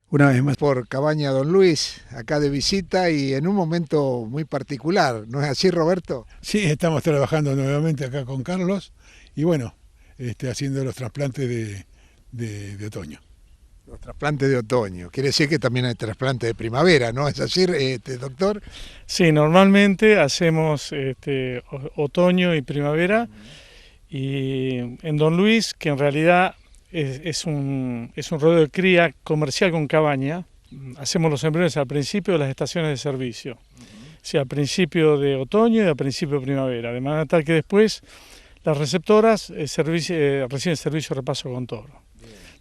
Una vez más por Cabaña Don Luis, acá de visita y en un momento muy particular, ¿no es así, Roberto? Sí, estamos trabajando nuevamente acá con Carlos y bueno, haciendo los trasplantes de otoño. Los trasplantes de otoño. Quiere decir que también hay trasplantes de primavera, ¿no es así, doctor? Sí, normalmente hacemos otoño y primavera y en Don Luis, que en realidad es un rodeo de cría comercial con cabaña, hacemos los embriones al principio de las estaciones de servicio, o sea, al principio de otoño y al principio de primavera, de manera tal que después las receptoras reciben servicio de repaso con toro.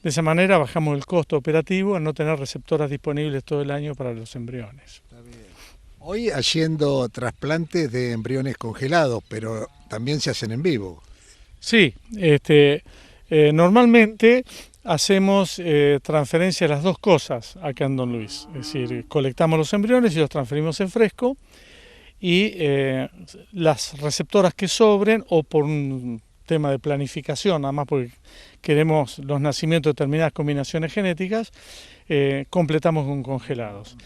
De esa manera bajamos el costo operativo al no tener receptoras disponibles todo el año para los embriones. Hoy haciendo trasplantes de embriones congelados, pero también se hacen en vivo. Sí, normalmente hacemos transferencia de las dos cosas acá en Don Luis, es decir, colectamos los embriones y los transferimos en fresco y las receptoras que sobren o por un tema de planificación, nada más porque queremos los nacimientos de determinadas combinaciones genéticas, completamos con congelados.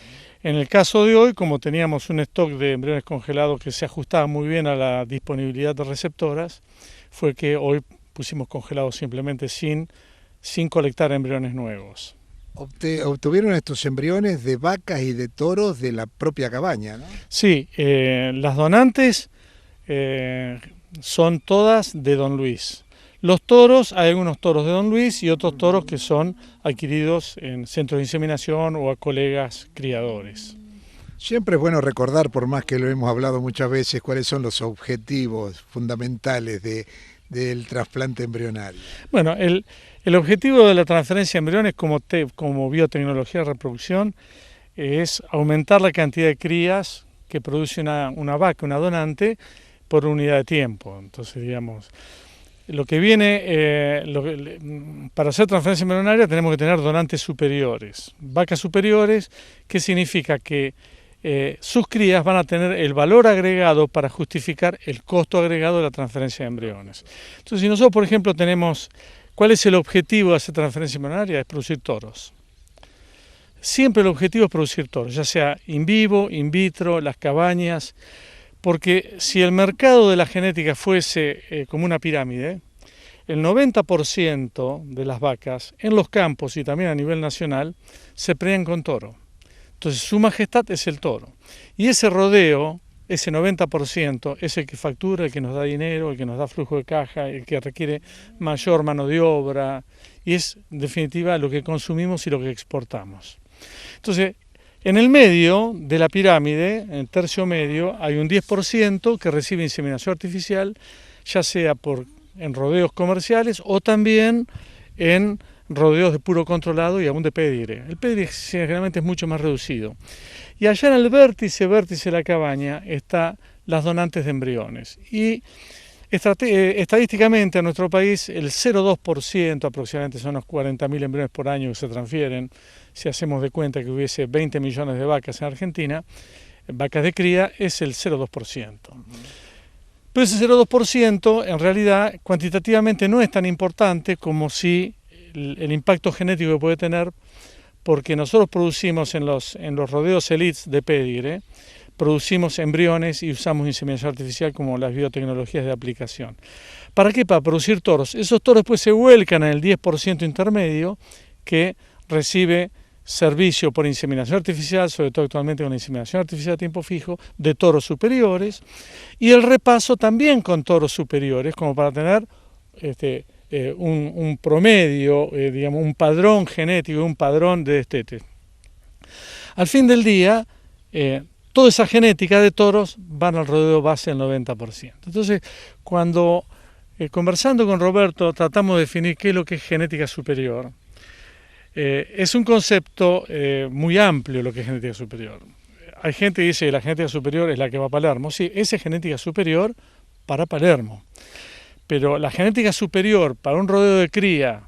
En el caso de hoy, como teníamos un stock de embriones congelados que se ajustaba muy bien a la disponibilidad de receptoras, fue que hoy pusimos congelados simplemente sin colectar embriones nuevos. Obtuvieron estos embriones de vacas y de toros de la propia cabaña, ¿no? Sí, las donantes son todas de Don Luis. Los toros, hay algunos toros de Don Luis y otros toros que son adquiridos en centros de inseminación o a colegas criadores. Siempre es bueno recordar, por más que lo hemos hablado muchas veces, cuáles son los objetivos fundamentales del trasplante embrionario. Bueno, el objetivo de la transferencia de embriones como biotecnología de reproducción es aumentar la cantidad de crías que produce una vaca, una donante, por unidad de tiempo. Entonces, digamos, lo que viene, para hacer transferencia embrionaria tenemos que tener donantes superiores, vacas superiores, que significa que sus crías van a tener el valor agregado para justificar el costo agregado de la transferencia de embriones. Entonces, si nosotros, por ejemplo, tenemos, ¿cuál es el objetivo de hacer transferencia embrionaria? Es producir toros. Siempre el objetivo es producir toros, ya sea in vivo, in vitro, las cabañas, porque si el mercado de la genética fuese como una pirámide, el 90% de las vacas en los campos y también a nivel nacional se preñan con toro. Entonces su majestad es el toro. Y ese rodeo, ese 90%, es el que factura, el que nos da dinero, el que nos da flujo de caja, el que requiere mayor mano de obra, y es en definitiva lo que consumimos y lo que exportamos. Entonces, en el medio de la pirámide, en el tercio medio, hay un 10% que recibe inseminación artificial, ya sea en rodeos comerciales o también en rodeos de puro controlado y aún de pedigre. El pedigre generalmente es mucho más reducido. Y allá en el vértice de la cabaña están las donantes de embriones. Y estadísticamente en nuestro país el 0,2%, aproximadamente son unos 40.000 embriones por año que se transfieren, si hacemos de cuenta que hubiese 20 millones de vacas en Argentina, vacas de cría, es el 0,2%. Pero ese 0,2% en realidad cuantitativamente no es tan importante como si el impacto genético que puede tener, porque nosotros producimos en los rodeos elites de pedigre, producimos embriones y usamos inseminación artificial como las biotecnologías de aplicación. ¿Para qué? Para producir toros. Esos toros después se vuelcan en el 10% intermedio que recibe servicio por inseminación artificial, sobre todo actualmente con inseminación artificial a tiempo fijo, de toros superiores, y el repaso también con toros superiores, como para tener un promedio, digamos, un padrón genético, un padrón de destete. Al fin del día, toda esa genética de toros van al rodeo base del 90%. Entonces, cuando conversando con Roberto tratamos de definir qué es lo que es genética superior, es un concepto muy amplio lo que es genética superior. Hay gente que dice que la genética superior es la que va a Palermo. Sí, esa es genética superior para Palermo. Pero la genética superior para un rodeo de cría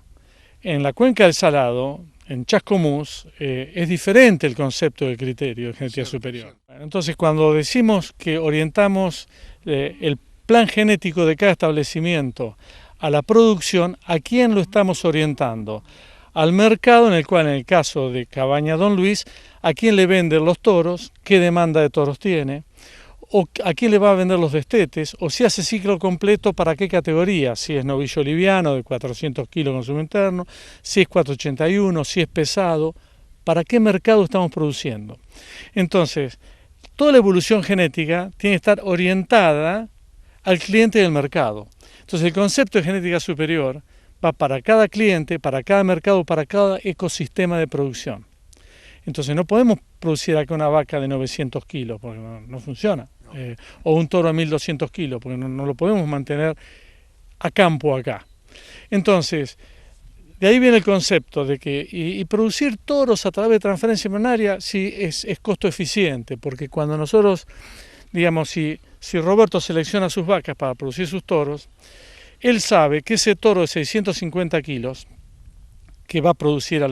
en la cuenca del Salado, en Chascomús, es diferente el concepto del criterio de genética superior. Entonces, cuando decimos que orientamos el plan genético de cada establecimiento a la producción, ¿a quién lo estamos orientando? al mercado, en el cual, en el caso de Cabaña Don Luis, a quién le venden los toros, qué demanda de toros tiene, o a quién le va a vender los destetes, o si hace ciclo completo, para qué categoría, si es novillo liviano de 400 kilos consumo interno, si es 481, si es pesado, para qué mercado estamos produciendo. Entonces, toda la evolución genética tiene que estar orientada al cliente del mercado. Entonces, el concepto de genética superior va para cada cliente, para cada mercado, para cada ecosistema de producción. Entonces, no podemos producir acá una vaca de 900 kilos, porque no funciona. O un toro de 1200 kilos, porque no lo podemos mantener a campo acá. Entonces, de ahí viene el concepto de que y producir toros a través de transferencia embrionaria sí es costo eficiente, porque cuando nosotros, digamos, si Roberto selecciona sus vacas para producir sus toros, él sabe que ese toro de 650 kilos, que va a producir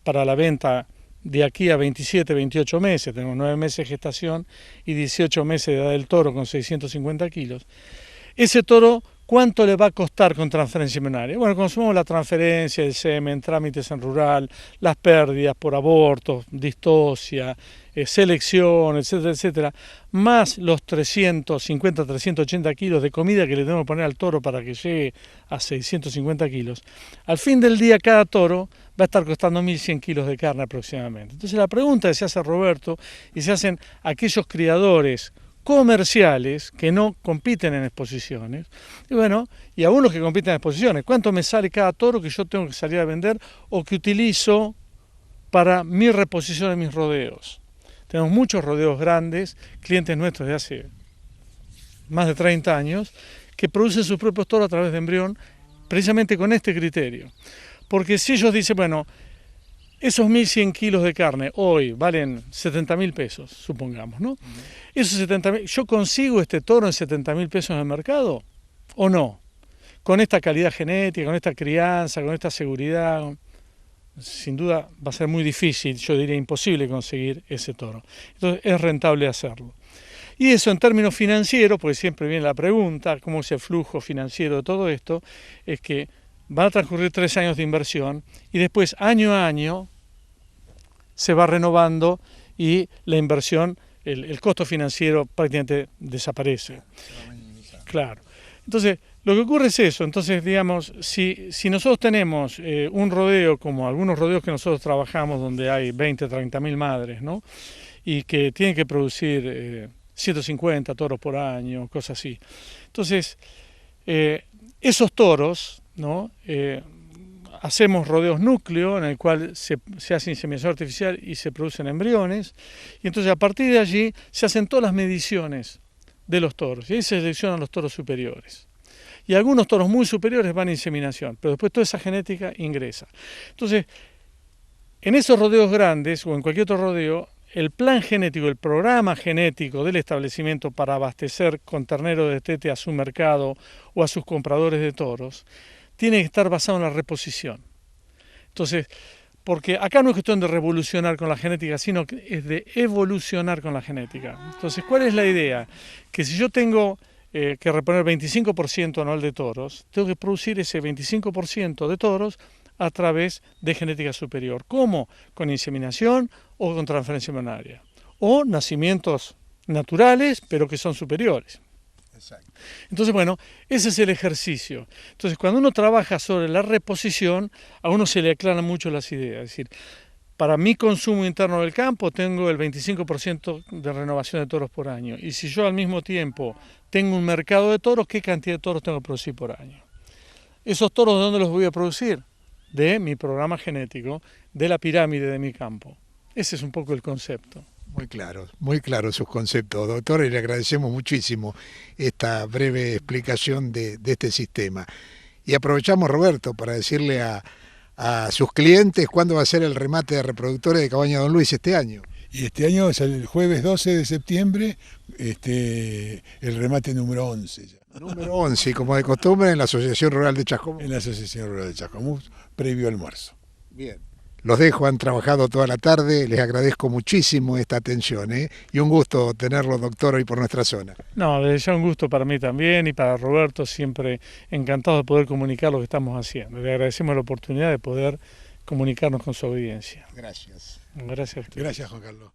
para la venta de aquí a 27, 28 meses, tenemos 9 meses de gestación y 18 meses de edad del toro con 650 kilos, ese toro, ¿cuánto le va a costar con transferencia embrionaria? Bueno, consumamos la transferencia, el semen, trámites en rural, las pérdidas por abortos, distosia, selección, etcétera, etcétera, más los 350, 380 kilos de comida que le tenemos que poner al toro para que llegue a 650 kilos. Al fin del día, cada toro va a estar costando 1.100 kilos de carne aproximadamente. Entonces la pregunta que se hace Roberto y se hacen aquellos criadores comerciales que no compiten en exposiciones, y bueno, y a unos que compiten en exposiciones, ¿cuánto me sale cada toro que yo tengo que salir a vender o que utilizo para mi reposición de mis rodeos? Tenemos muchos rodeos grandes, clientes nuestros de hace más de 30 años, que producen sus propios toros a través de embrión, precisamente con este criterio. Porque si ellos dicen, bueno, esos 1.100 kilos de carne hoy valen 70.000 pesos, supongamos, ¿no? Esos 70.000, ¿yo consigo este toro en 70.000 pesos en el mercado o no? Con esta calidad genética, con esta crianza, con esta seguridad, sin duda va a ser muy difícil, yo diría imposible conseguir ese toro. Entonces es rentable hacerlo. Y eso en términos financieros, porque siempre viene la pregunta, ¿cómo es el flujo financiero de todo esto? Es que van a transcurrir 3 años de inversión y después año a año se va renovando y la inversión, el costo financiero prácticamente desaparece. Claro. Entonces, lo que ocurre es eso. Entonces, digamos, si nosotros tenemos un rodeo, como algunos rodeos que nosotros trabajamos, donde hay 20, 30.000 madres, ¿no? Y que tienen que producir 150 toros por año, cosas así. Entonces, esos toros, ¿no? Hacemos rodeos núcleo en el cual se hace inseminación artificial y se producen embriones, y entonces a partir de allí se hacen todas las mediciones de los toros y ahí se seleccionan los toros superiores. Y algunos toros muy superiores van a inseminación, pero después toda esa genética ingresa. Entonces, en esos rodeos grandes o en cualquier otro rodeo, el plan genético, el programa genético del establecimiento para abastecer con ternero de destete a su mercado o a sus compradores de toros, tiene que estar basado en la reposición. Entonces, porque acá no es cuestión de revolucionar con la genética, sino que es de evolucionar con la genética. Entonces, ¿cuál es la idea? Que si yo tengo que reponer 25% anual de toros, tengo que producir ese 25% de toros a través de genética superior. ¿Cómo? Con inseminación o con transferencia embrionaria. O nacimientos naturales, pero que son superiores. Exacto. Entonces, bueno, ese es el ejercicio. Entonces, cuando uno trabaja sobre la reposición, a uno se le aclaran mucho las ideas. Es decir, para mi consumo interno del campo tengo el 25% de renovación de toros por año. Y si yo al mismo tiempo tengo un mercado de toros, ¿qué cantidad de toros tengo que producir por año? ¿Esos toros de dónde los voy a producir? De mi programa genético, de la pirámide de mi campo. Ese es un poco el concepto. Muy claro sus conceptos, doctor, y le agradecemos muchísimo esta breve explicación de este sistema. Y aprovechamos, Roberto, para decirle a sus clientes cuándo va a ser el remate de reproductores de Cabaña Don Luis este año. Y este año es el jueves 12 de septiembre, el remate número 11. Ya. Número 11, como de costumbre, en la Asociación Rural de Chascomús. En la Asociación Rural de Chascomús, previo almuerzo. Bien. Los dejo, han trabajado toda la tarde, les agradezco muchísimo esta atención, y un gusto tenerlo, doctor, hoy por nuestra zona. No, desde ya un gusto para mí también y para Roberto, siempre encantado de poder comunicar lo que estamos haciendo. Le agradecemos la oportunidad de poder comunicarnos con su audiencia. Gracias. Gracias a usted. Gracias, Juan Carlos.